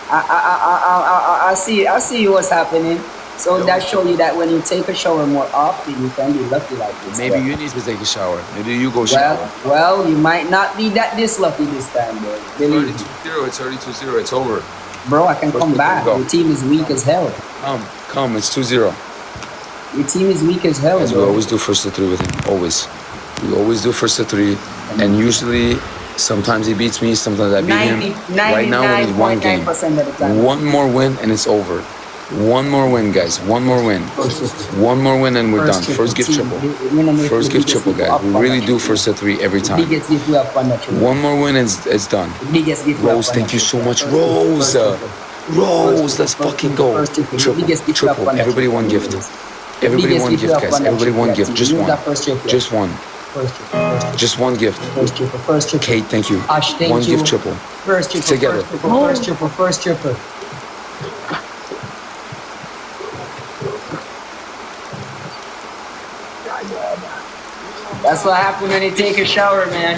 I see what's happening. So that show you that when you take a shower more often, you can be lucky like this. Maybe you need to take a shower. Maybe you go shower. Well, you might not be this lucky this time, bro. Believe me. 32-0. It's 32-0. It's over. Bro, I can come back. Your team is weak as hell. Come. It's 2-0. Your team is weak as hell, As we always do first to three with him. Always. We always do first to three. And usually, sometimes he beats me, sometimes I beat him. Right now, we need one game. One more win and it's over. One more win, guys. One more win. One more win and we're done. First gift triple. First gift triple, guys. We really do first to three every time. One more win and it's done. Rose, thank you so much. Rose! Rose, let's fucking go. Triple. Everybody one gift. Everybody one gift, guys. Everybody one gift. Just one. Just one. Just one gift. Kate, thank you. Ash, thank one you. Gift triple. First triple. Together. First triple. That's what happens when you take a shower, man.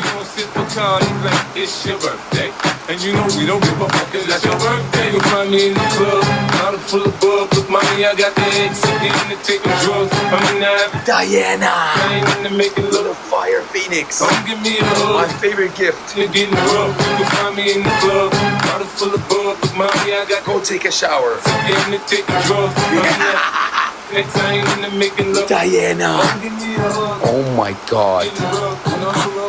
It's your birthday, and you know we don't give a fuck. It's your birthday. You'll find me in the club, bottle full of bub. With money, I got the eggs, sitting in the taking drugs. I'm in the Diana, I ain't in the making little fire phoenix. Come give me a hug. My favorite gift. You're getting rough. You can find me in the club, bottle full of bub. With money, I got go take a shower. Sitting in the taking drugs. Next time in the making love. Diana. Oh my God.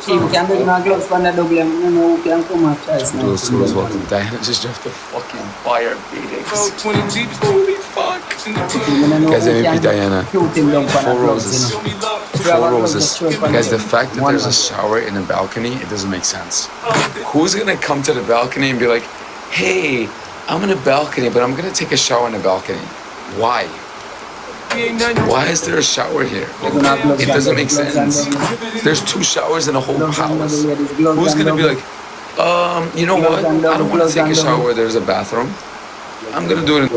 You can bring my gloves from the double. You know, you can come and try. Who's welcome. Diana just dropped a fucking fire phoenix. Holy fuck. Guys, MVP Diana. 4 roses. 4 roses. Guys, the fact that there's a shower in a balcony, it doesn't make sense. Who's gonna come to the balcony and be like, hey, I'm in a balcony, but I'm gonna take a shower in a balcony? Why? Why is there a shower here? It doesn't make sense. There's 2 showers in a whole house. Who's gonna be like, you know what? I don't want to take a shower where there's a bathroom. I'm gonna do it.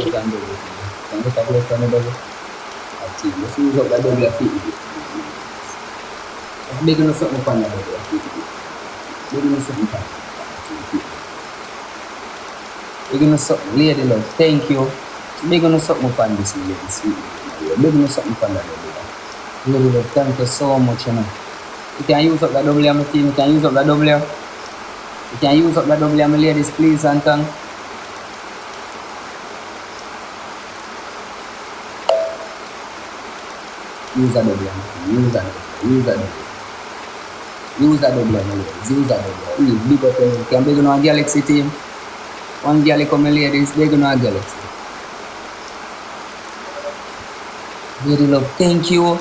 Lady love, thank you. Big on something upon this lady, sweet. Big on something upon that lady. Lady love, thank you so much, you know. You can use up the W, my team. You can use up the W. You can use up the W, my ladies, please, and thank. Use a W, use a W, use a W. Use a W, my ladies, use a W. Please, big up, you can big on a Galaxy team. One girl come, my ladies, big on a Galaxy. Lady love, thank you.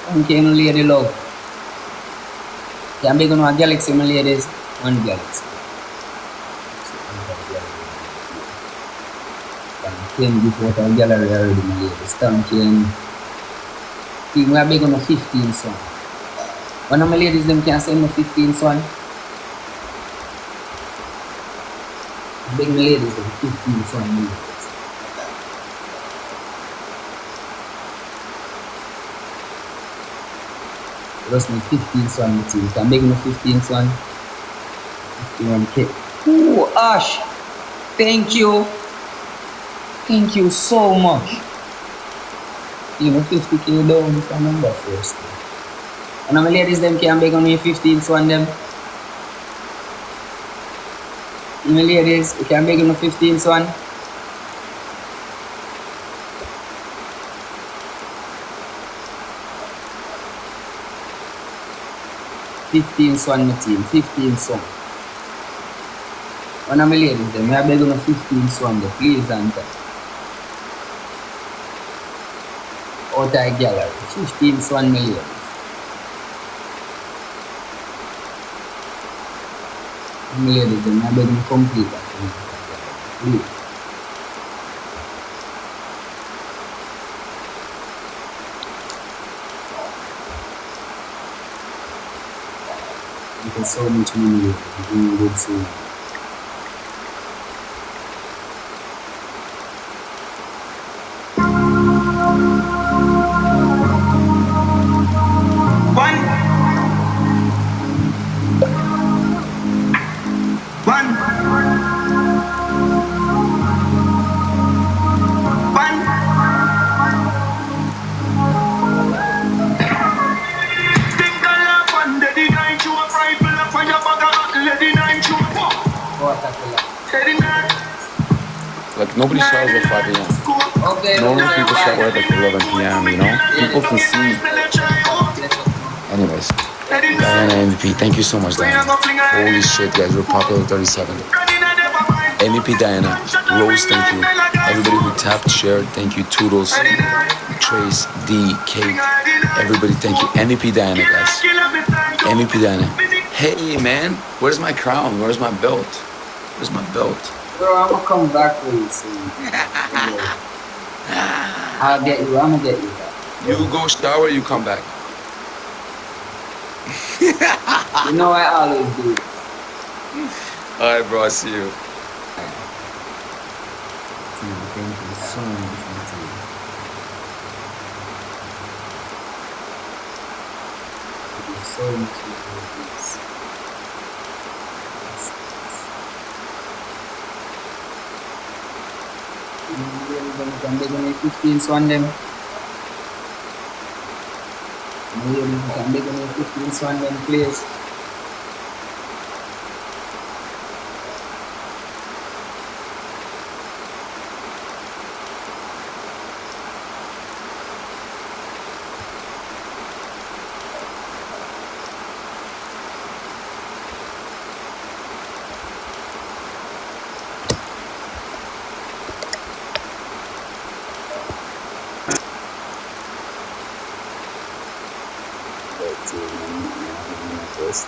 Thank you, lady love. Can big on a Galaxy, my ladies. One Galaxy. Thank you before the gallery already, my ladies. Thank you. Team, we are big on a 15 son. One of my ladies, them can send me 15 son. Big my ladies, 15 son. Lost me 15 son with you. You can make me 15 son. 51k. Ooh, Ash. Thank you. Thank you so much. Even 50k down is a number first. And my ladies them can beg on me 15 son them. My ladies, you can beg on me 15 son. Son, my team, 15 son. One of my ladies, them, I beg on 15 son, there, please enter. Out of gallery, 15 son, my ladies. My ladies, them, I beg me complete that for me. Please. Because so much money you would see. Nobody showers at 5 a.m. Okay, Normally people shower at like 11 p.m., you know? People can see. Anyways, Diana MVP, thank you so much, Diana. Holy shit, guys, we're popular 37. MVP Diana, Rose, thank you. Everybody who tapped, shared, thank you. Toodles, Trace, D, Kate, everybody, thank you. MVP Diana, guys. MVP Diana. Hey, man, where's my crown? Where's my belt? Where's my belt? Bro, I'm gonna come back for you soon. I'll get you. I'm gonna get you back. You go shower, you come back. You know I always do. Alright, bro, I see you. Thank you so much. Thank you so much for this. I'm begging 15 swan them. I'm begging 15 swan them, please.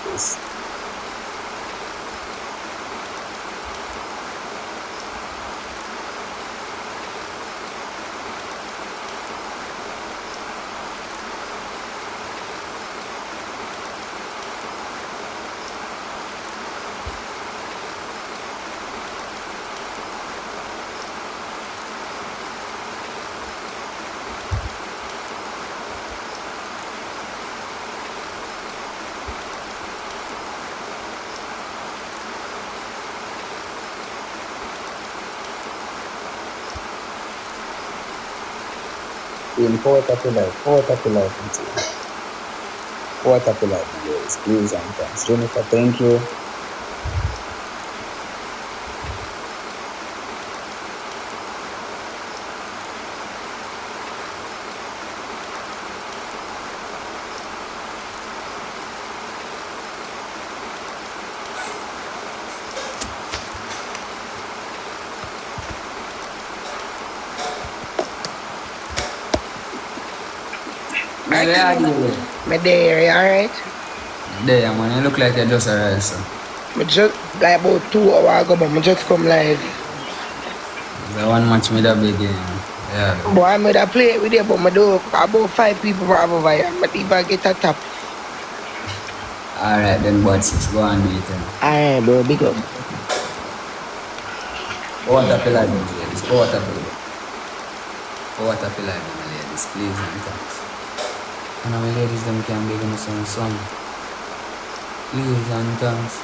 This. Four happy life, my boys. Please and thanks. Jennifer, thank you. Bday, you alright? There, man, you look like you just arrived, so. I just, like about 2 hours ago, but I just come live. The one match me that big game. Yeah. Boy, I made a play with you, but I do about 5 people from over here. I even get a tap. Alright, then, bossy, go and do it then. Alright, bro, big up. What up, ladies? What up, ladies? Please and thanks. And my ladies, them can be giving me some song. Please and thanks.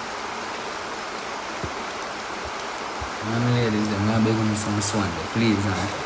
And my ladies, them can be giving me some song. Please and thanks.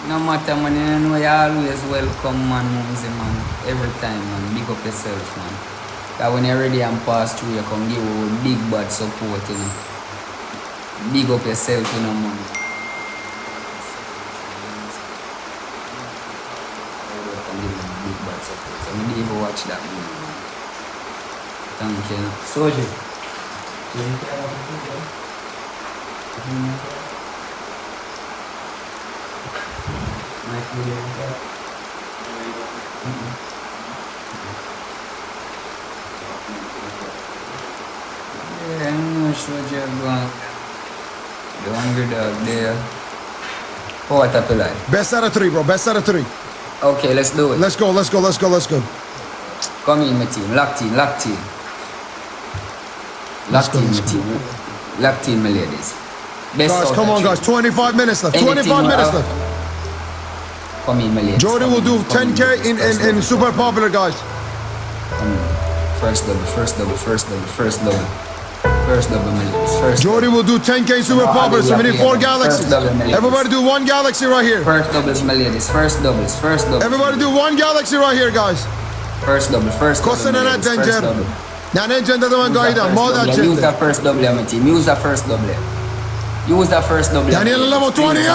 No matter, man, you know you always welcome, man, Mumsy, man. Every time, man. Big up yourself, man. That when you're ready and pass through, you come give you big bad support, you know. Big up yourself, you know, man. Come give you big bad support. So, I didn't even watch that movie, man. Thank you. Soldier. Yeah, I'm not sure what you're going. The hungry dog there. Oh, what up, like? Best out of 3, bro. Best out of 3. Okay, let's do it. Let's go, let's go, let's go, let's go. Come in, my team. Locked in, locked in. Locked in, my team. Locked in, my ladies. Best Guys, come on, guys. 25 minutes left. 25 minutes left. Come in, my ladies. Jordan will do 10K in super popular, guys. First double, first double, first double, first double. First double, my ladies. First Jordan will do 10K super popular, so we need 4 galaxies. Everybody do 1 galaxy right here. First doubles, my ladies. First doubles, first doubles. Everybody do 1 galaxy right here, guys. First double, first double. Cosa non è danger. Non è gente da guida, moda gente. Use that first double, my team. Use that first double. Use that first double. Daniel level 28. Use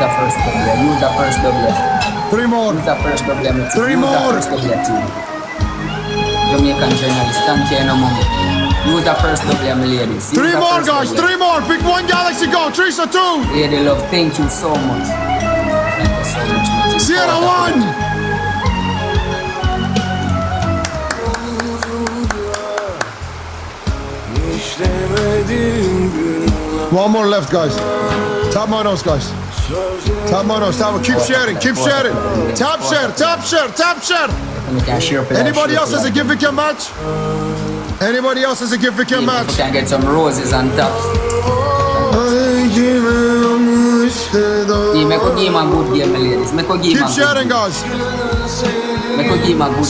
that first double. Use that first double. 3 more. Use that first double, my team. 3 more. Use that first double, team. Jamaican journalists, thank you no money. Use that first double, my ladies. 3 more, guys. 3 more. Pick 1 galaxy, go. Teresa 2. Lady love, thank you so much. Thank you so much, my team. Sierra 1. One more left, guys. Tap my nose, guys. Tap my nose. Tap. Keep sharing. Keep sharing. Tap share. Tap share. Tap share. Anybody else has a gift we can match? Anybody else has a gift we can match? We can get some roses and taps. Make a game a good game, ladies. Make a game. Keep sharing, guys. Make a game a good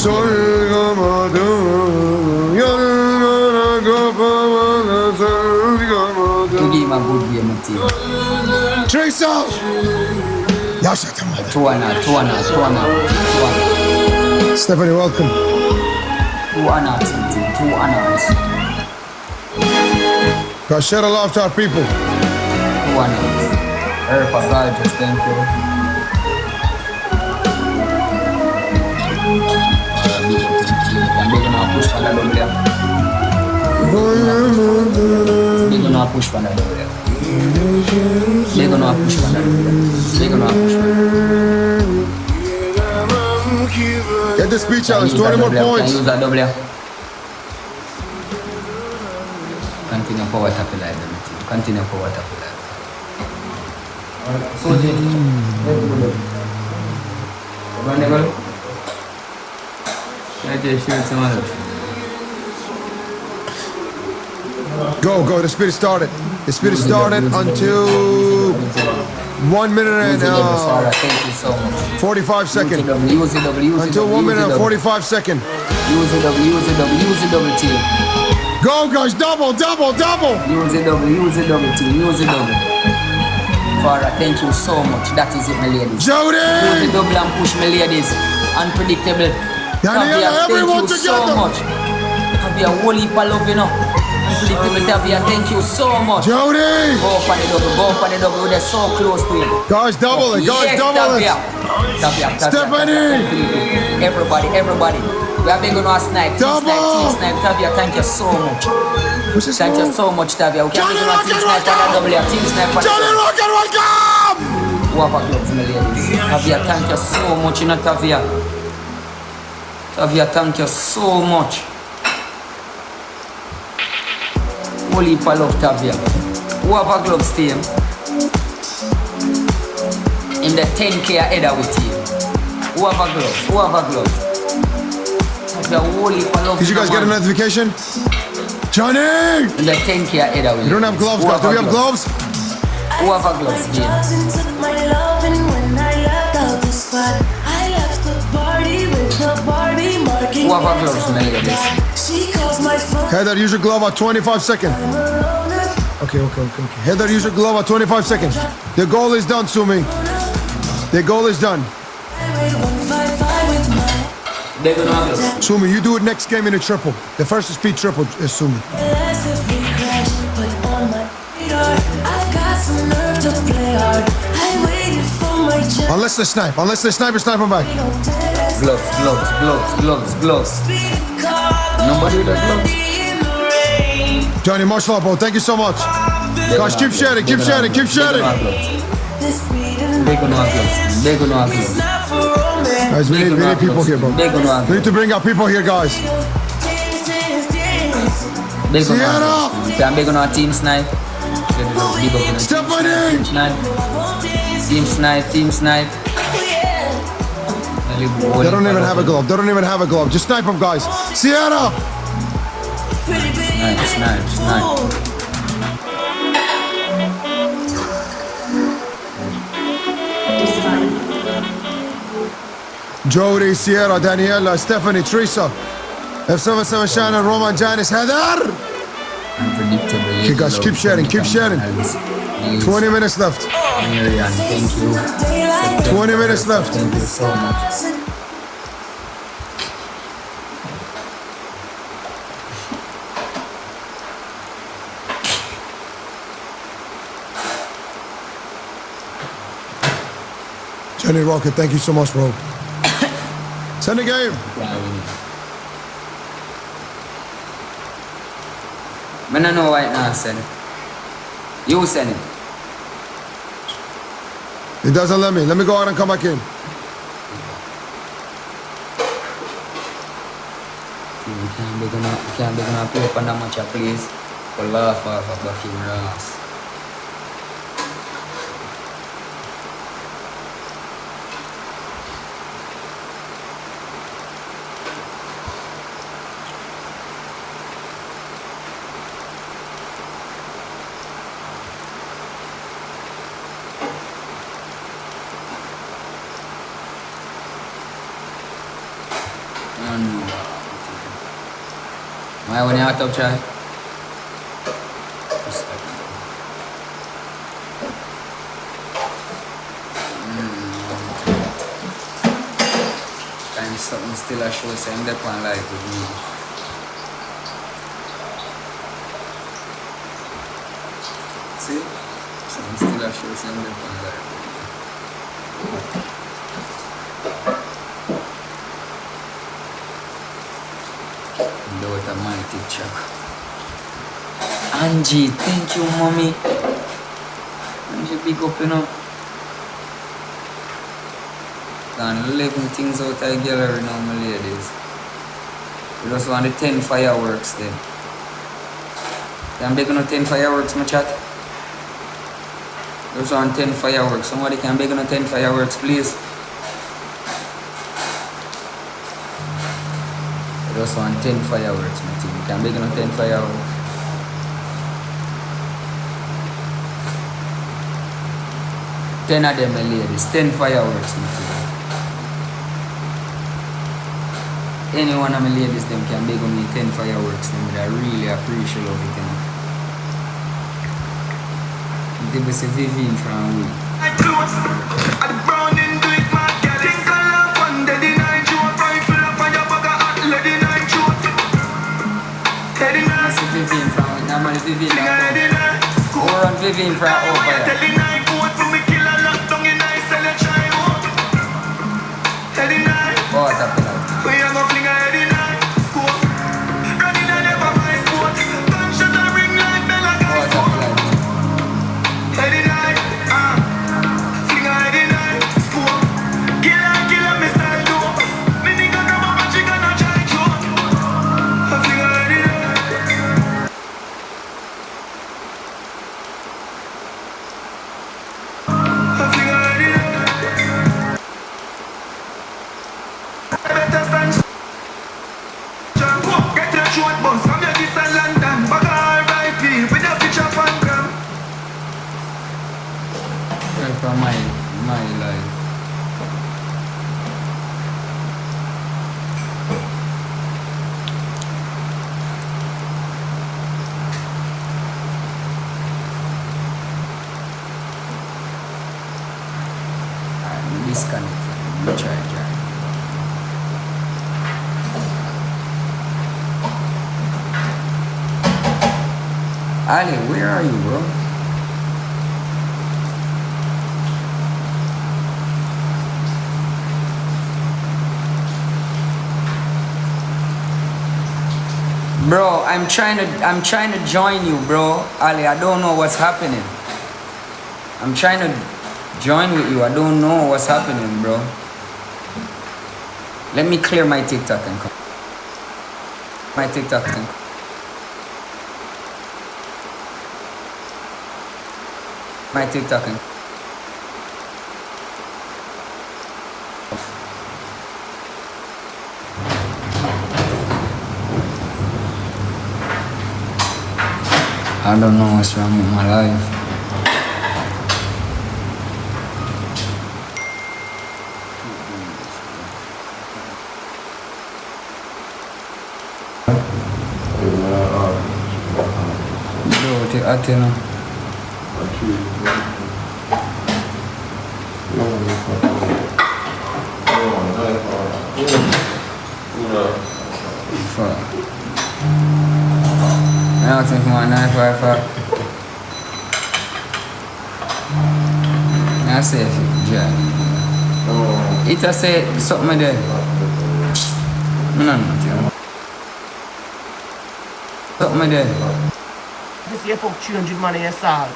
game a good game, team. Teresa! Two and a. Stephanie, welcome. 2 hours, team. 2 hours. Guys, share the love to our people. 2 hours. Erica, gorgeous, thank you. They're gonna push for the double. They're gonna push for the double. They're gonna push for the double. They're gonna push for the double. Get the speed challenge, 20 more points. Use that double. Continue forward tap live. Continue forward tap live. So Go, the speed started. The speed started until 1 minute and 45 seconds. Until 1 minute and 45 seconds. Use it double team. Go, guys, double. Use it double team. Farah, thank you so much. That is it, my ladies. Jody! Use it double and push, my ladies. Unpredictable. Daniela, everyone thank you together. so much. Have a whole heap of love, you know. Unpredictable, Tavia, thank you so much. Jody! Go for the double. They're so close to it. Guys, double it. Tavia. Stephanie! Everybody. We are being on a snipe. Team snipe. Tavia, thank you so much. Thank you so much, Tavia. We can be on a team snipe and a double. Team snipe. Johnny Rocket, welcome! What about clubs, my ladies? Tavia, thank you so much, you know, Tavia. Tavia, thank you so much. Holy pal of Tavia. Who have a gloves team? In the 10K header with you. Who have a gloves? Tavia, holy pal of. Did you guys get a notification? Johnny! In the 10K header with you. You don't have gloves, guys. Do we have gloves? Who have a gloves team? Who have a gloves, my ladies? Heather, use your glove at 25 seconds. Okay. Heather, use your glove at 25 seconds. The goal is done, Sumi. The goal is done. Sumi, you do it next game in a triple. The first speed triple is Sumi. Unless they snipe. Unless they snipe them back. Gloves. Nobody with the gloves. Johnny, much love, bro. Thank you so much. Guys, keep sharing. Beg on our gloves. Beg on our gloves. Guys, we need people here, bro. We need to bring our people here, guys. Beg on our gloves. Can beg on our team snipe. Stephanie! Team snipe. Team snipe. They don't even have a glove. They don't even have a glove. Just snipe them, guys. Sierra! Snipe. Jody, Sierra, Daniela, Stephanie, Teresa, F77 Shannon, Roman, Janice, Heather! Okay, guys, keep sharing. 20 minutes left. Thank you. 20 minutes left. Thank you so much. Jenny Rocket, thank you so much, bro. Send the game. I don't know why it not send it. You send it. It doesn't let me. Let me go out and come back in. Can't be gonna play up on that much, please. To laugh off of Buffy Ross. Why when you out of try? Time something still a show, so I'm there on live with me. See? Something still a show, so I'm there on live with me. What a mighty check. Angie, thank you, mommy. Angie, big up, you know. Done 11 things out of the gallery now, my ladies. We just want the 10 fireworks then. Can beg on 10 fireworks, my chat? Just want 10 fireworks. Somebody can beg on 10 fireworks, please. Just want 10 fireworks, my team. Can beg on 10 fireworks. Ten of them, my ladies. 10 fireworks, my team. Any one of my ladies, them can beg on me 10 fireworks. Them, I really appreciate it, you know. They will say Vivian from me. Vivian from normally Vivian or on Vivian from over here. Oh, what's up, my life. I'm disconnect. Let me try. Ali, where are you, bro? Bro, I'm trying to join you, bro. Ali, I don't know what's happening. I'm trying to Join with you. I don't know what's happening, bro. Let me clear my TikTok and come. My TikTok and come. My TikTok and I don't know what's wrong with my life. Bro, take Akeam. Fuck. I asked him for my 955. I say if you drive. It just say something there. No, no, something there. This year for 300 money a salt.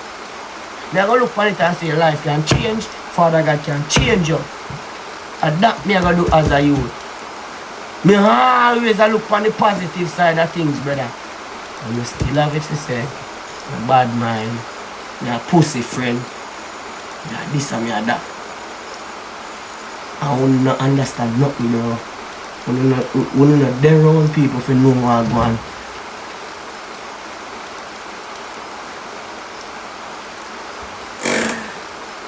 Now go look on it and say your life can change. Father God can change you. And that me I gonna do as a youth. Me always I look on the positive side of things, brother. And you still have it to say, a bad mind, a pussy friend, this and that. I will not understand nothing, bro. We don't know there around people if you know what going on.